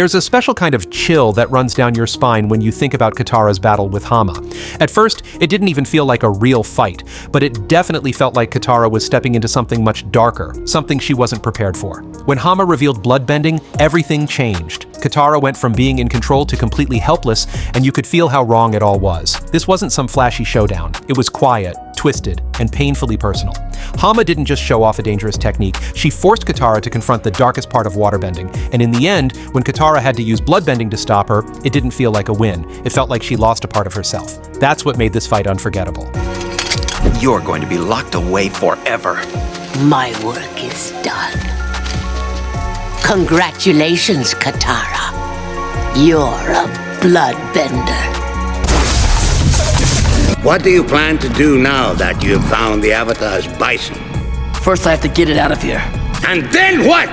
There's a special kind of chill that runs down your spine when you think about Katara's battle with Hama. At first, it didn't even feel like a real fight, but it definitely felt like Katara was stepping into something much darker, something she wasn't prepared for. When Hama revealed bloodbending, everything changed. Katara went from being in control to completely helpless, and you could feel how wrong it all was. This wasn't some flashy showdown. It was quiet, twisted, and painfully personal. Hama didn't just show off a dangerous technique, she forced Katara to confront the darkest part of waterbending, and in the end, when Katara had to use bloodbending to stop her, it didn't feel like a win. It felt like she lost a part of herself. That's what made this fight unforgettable. You're going to be locked away forever. My work is done. Congratulations, Katara. You're a bloodbender. What do you plan to do now that you have found the Avatar's bison? First, I have to get it out of here. And then what?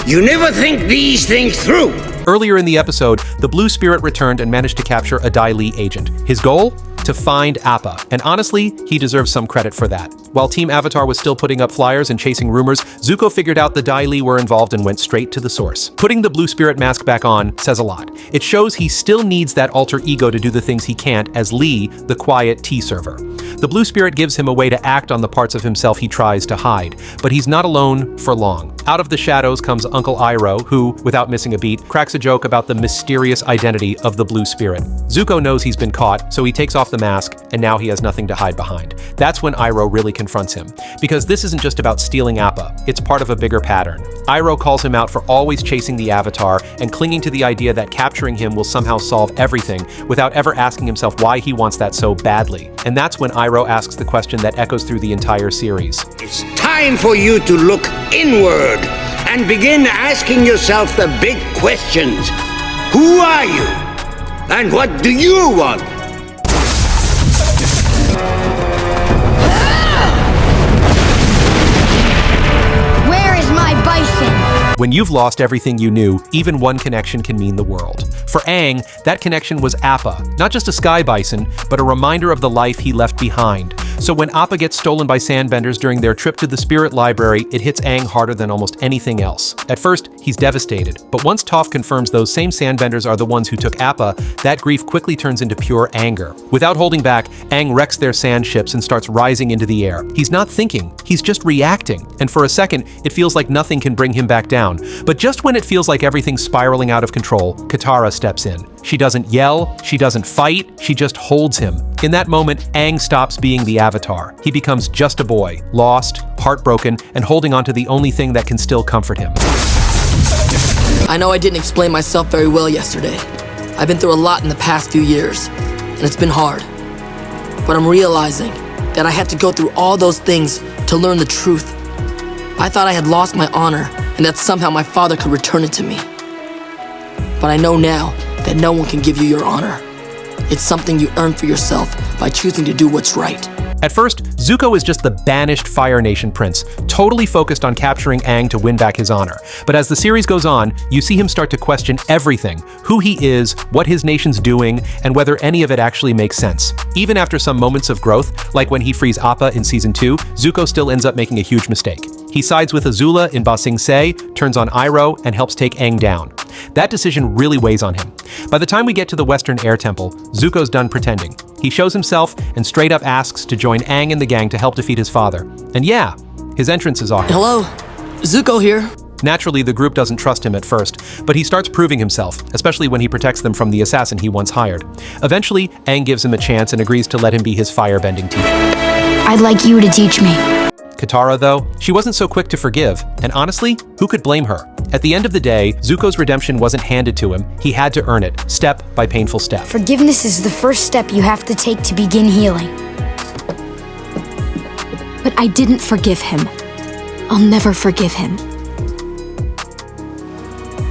You never think these things through. Earlier in the episode, the Blue Spirit returned and managed to capture a Dai Li agent. His goal? To find Appa, and honestly, he deserves some credit for that. While Team Avatar was still putting up flyers and chasing rumors, Zuko figured out the Dai Li were involved and went straight to the source. Putting the Blue Spirit mask back on says a lot. It shows he still needs that alter ego to do the things he can't as Li, the quiet tea server. The Blue Spirit gives him a way to act on the parts of himself he tries to hide, but he's not alone for long. Out of the shadows comes Uncle Iroh, who, without missing a beat, cracks a joke about the mysterious identity of the Blue Spirit. Zuko knows he's been caught, so he takes off the mask, and now he has nothing to hide behind. That's when Iroh really confronts him. Because this isn't just about stealing Appa, it's part of a bigger pattern. Iroh calls him out for always chasing the Avatar and clinging to the idea that capturing him will somehow solve everything without ever asking himself why he wants that so badly. And that's when Iroh asks the question that echoes through the entire series. It's time for you to look inward and begin asking yourself the big questions. Who are you? And what do you want? Where is my bison? When you've lost everything you knew, even one connection can mean the world. For Aang, that connection was Appa, not just a sky bison, but a reminder of the life he left behind. So when Appa gets stolen by sandbenders during their trip to the Spirit Library, it hits Aang harder than almost anything else. At first, he's devastated, but once Toph confirms those same sandbenders are the ones who took Appa, that grief quickly turns into pure anger. Without holding back, Aang wrecks their sand ships and starts rising into the air. He's not thinking, he's just reacting, and for a second, it feels like nothing can bring him back down. But just when it feels like everything's spiraling out of control, Katara steps in. She doesn't yell, she doesn't fight, she just holds him. In that moment, Aang stops being the Avatar. He becomes just a boy, lost, heartbroken, and holding on to the only thing that can still comfort him. I know I didn't explain myself very well yesterday. I've been through a lot in the past few years, and it's been hard. But I'm realizing that I had to go through all those things to learn the truth. I thought I had lost my honor, and that somehow my father could return it to me. But I know now that no one can give you your honor. It's something you earn for yourself by choosing to do what's right. At first, Zuko is just the banished Fire Nation prince, totally focused on capturing Aang to win back his honor. But as the series goes on, you see him start to question everything: who he is, what his nation's doing, and whether any of it actually makes sense. Even after some moments of growth, like when he frees Appa in Season 2, Zuko still ends up making a huge mistake. He sides with Azula in Ba Sing Se, turns on Iroh, and helps take Aang down. That decision really weighs on him. By the time we get to the Western Air Temple, Zuko's done pretending. He shows himself and straight up asks to join Aang and the gang to help defeat his father. And yeah, his entrance is awkward. Hello, Zuko here. Naturally, the group doesn't trust him at first, but he starts proving himself, especially when he protects them from the assassin he once hired. Eventually, Aang gives him a chance and agrees to let him be his firebending teacher. I'd like you to teach me. Katara, though, she wasn't so quick to forgive, and honestly, who could blame her? At the end of the day, Zuko's redemption wasn't handed to him, he had to earn it, step by painful step. Forgiveness is the first step you have to take to begin healing. But I didn't forgive him. I'll never forgive him.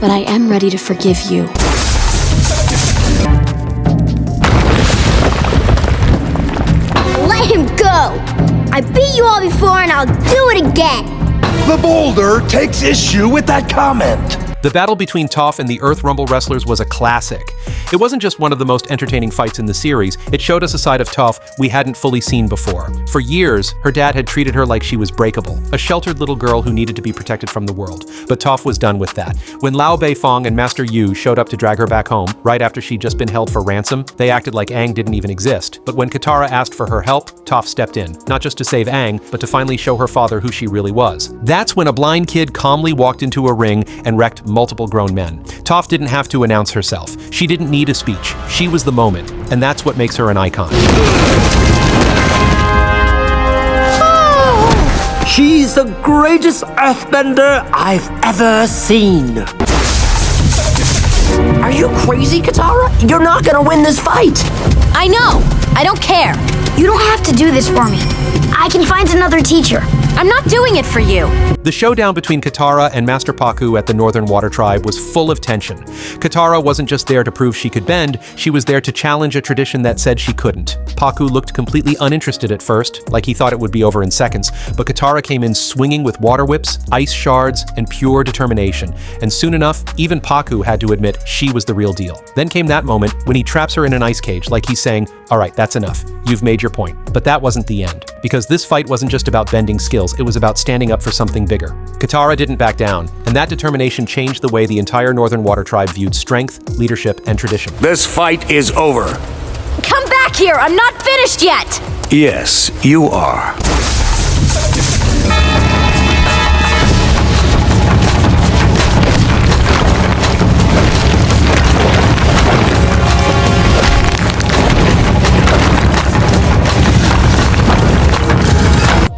But I am ready to forgive you. Let him go! I beat you all before and I'll do it again! The boulder takes issue with that comment. The battle between Toph and the Earth Rumble wrestlers was a classic. It wasn't just one of the most entertaining fights in the series, it showed us a side of Toph we hadn't fully seen before. For years, her dad had treated her like she was breakable, a sheltered little girl who needed to be protected from the world. But Toph was done with that. When Lao Beifong and Master Yu showed up to drag her back home, right after she'd just been held for ransom, they acted like Aang didn't even exist. But when Katara asked for her help, Toph stepped in, not just to save Aang, but to finally show her father who she really was. That's when a blind kid calmly walked into a ring and wrecked multiple grown men. Toph didn't have to announce herself. She didn't need a speech. She was the moment, and that's what makes her an icon. She's the greatest earthbender I've ever seen. Are you crazy, Katara? You're not gonna win this fight. I know. I don't care. You don't have to do this for me. I can find another teacher. I'm not doing it for you. The showdown between Katara and Master Pakku at the Northern Water Tribe was full of tension. Katara wasn't just there to prove she could bend, she was there to challenge a tradition that said she couldn't. Pakku looked completely uninterested at first, like he thought it would be over in seconds, but Katara came in swinging with water whips, ice shards, and pure determination. And soon enough, even Pakku had to admit she was the real deal. Then came that moment when he traps her in an ice cage, like he's saying, "All right, that's enough. You've made your point." But that wasn't the end, because this fight wasn't just about bending skills, it was about standing up for something bigger. Katara didn't back down, and that determination changed the way the entire Northern Water Tribe viewed strength, leadership, and tradition. This fight is over. Come back here. I'm not finished yet. Yes, you are.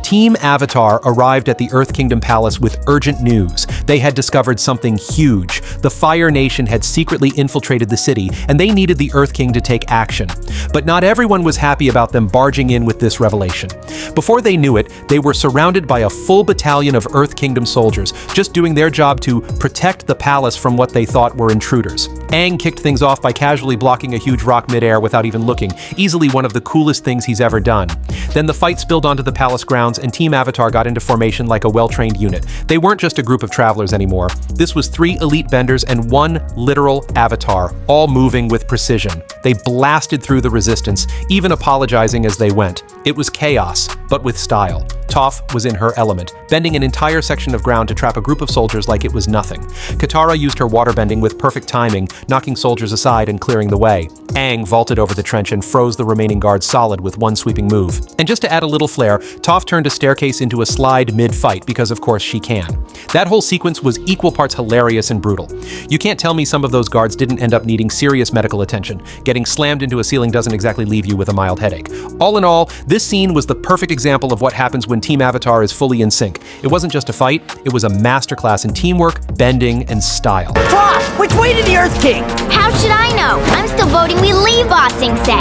Team Avatar arrived at the Earth Kingdom Palace with urgent news. They had discovered something huge. The Fire Nation had secretly infiltrated the city, and they needed the Earth King to take action. But not everyone was happy about them barging in with this revelation. Before they knew it, they were surrounded by a full battalion of Earth Kingdom soldiers, just doing their job to protect the palace from what they thought were intruders. Aang kicked things off by casually blocking a huge rock midair without even looking, easily one of the coolest things he's ever done. Then the fight spilled onto the palace grounds, and Team Avatar got into formation like a well-trained unit. They weren't just a group of travelers anymore. This was 3 elite benders and 1 literal avatar, all moving with precision. They blasted through the resistance, even apologizing as they went. It was chaos, but with style. Toph was in her element, bending an entire section of ground to trap a group of soldiers like it was nothing. Katara used her waterbending with perfect timing, knocking soldiers aside and clearing the way. Aang vaulted over the trench and froze the remaining guards solid with one sweeping move. And just to add a little flair, Toph turned a staircase into a slide mid-fight, because of course she can. That whole sequence was equal parts hilarious and brutal. You can't tell me some of those guards didn't end up needing serious medical attention. Getting slammed into a ceiling doesn't exactly leave you with a mild headache. All in all, this scene was the perfect example of what happens when Team Avatar is fully in sync. It wasn't just a fight, it was a masterclass in teamwork, bending, and style. Toph, which way did the Earth King? How should I know? I'm still voting we leave Ba Sing Se.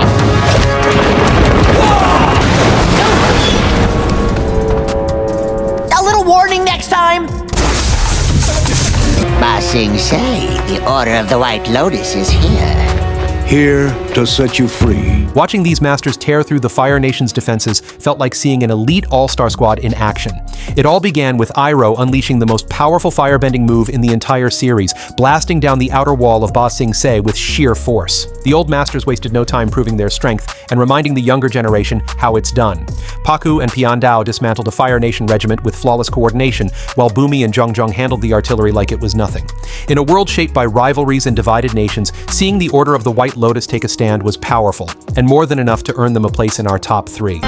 A little warning next time. Ba Sing Se, the Order of the White Lotus is here. Here to set you free. Watching these masters tear through the Fire Nation's defenses felt like seeing an elite all-star squad in action. It all began with Iroh unleashing the most powerful firebending move in the entire series, blasting down the outer wall of Ba Sing Se with sheer force. The old masters wasted no time proving their strength and reminding the younger generation how it's done. Pakku and Pian Dao dismantled a Fire Nation regiment with flawless coordination, while Bumi and Zhong handled the artillery like it was nothing. In a world shaped by rivalries and divided nations, seeing the Order of the White Lotus take a stand was powerful, and more than enough to earn them a place in our top 3.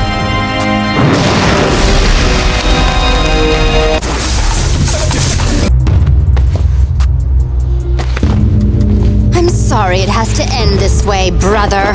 I'm sorry it has to end this way, brother.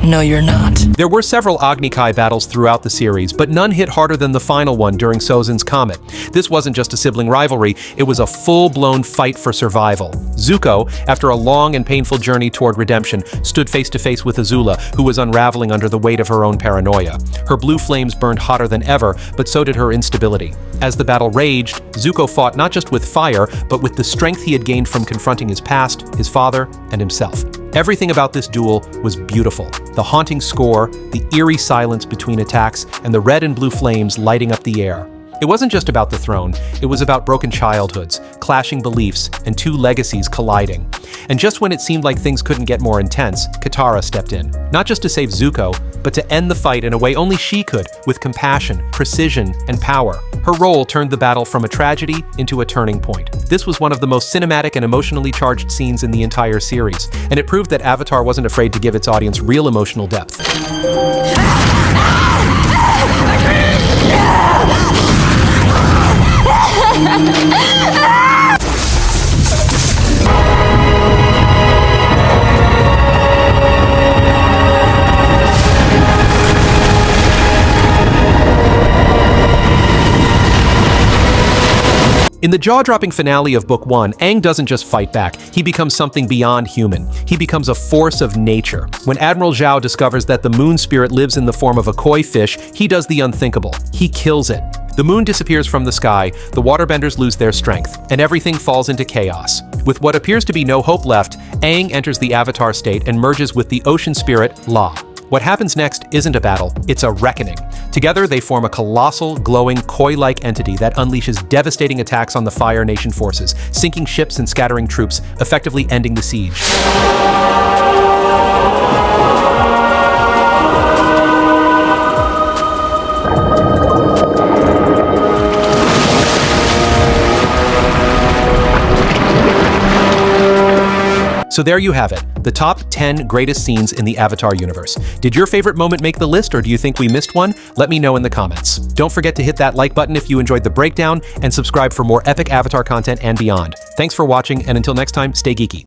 No, you're not. There were several Agni Kai battles throughout the series, but none hit harder than the final one during Sozin's Comet. This wasn't just a sibling rivalry, it was a full-blown fight for survival. Zuko, after a long and painful journey toward redemption, stood face-to-face with Azula, who was unraveling under the weight of her own paranoia. Her blue flames burned hotter than ever, but so did her instability. As the battle raged, Zuko fought not just with fire, but with the strength he had gained from confronting his past, his father, and himself. Everything about this duel was beautiful. The haunting score, the eerie silence between attacks, and the red and blue flames lighting up the air. It wasn't just about the throne, it was about broken childhoods, clashing beliefs, and two legacies colliding. And just when it seemed like things couldn't get more intense, Katara stepped in. Not just to save Zuko, but to end the fight in a way only she could, with compassion, precision, and power. Her role turned the battle from a tragedy into a turning point. This was one of the most cinematic and emotionally charged scenes in the entire series, and it proved that Avatar wasn't afraid to give its audience real emotional depth. In the jaw-dropping finale of Book 1, Aang doesn't just fight back, he becomes something beyond human. He becomes a force of nature. When Admiral Zhao discovers that the moon spirit lives in the form of a koi fish, he does the unthinkable. He kills it. The moon disappears from the sky, the waterbenders lose their strength, and everything falls into chaos. With what appears to be no hope left, Aang enters the Avatar state and merges with the ocean spirit, La. What happens next isn't a battle, it's a reckoning. Together, they form a colossal, glowing, koi-like entity that unleashes devastating attacks on the Fire Nation forces, sinking ships and scattering troops, effectively ending the siege. So there you have it, the top 10 greatest scenes in the Avatar universe. Did your favorite moment make the list, or do you think we missed one? Let me know in the comments. Don't forget to hit that like button if you enjoyed the breakdown, and subscribe for more epic Avatar content and beyond. Thanks for watching, and until next time, stay geeky.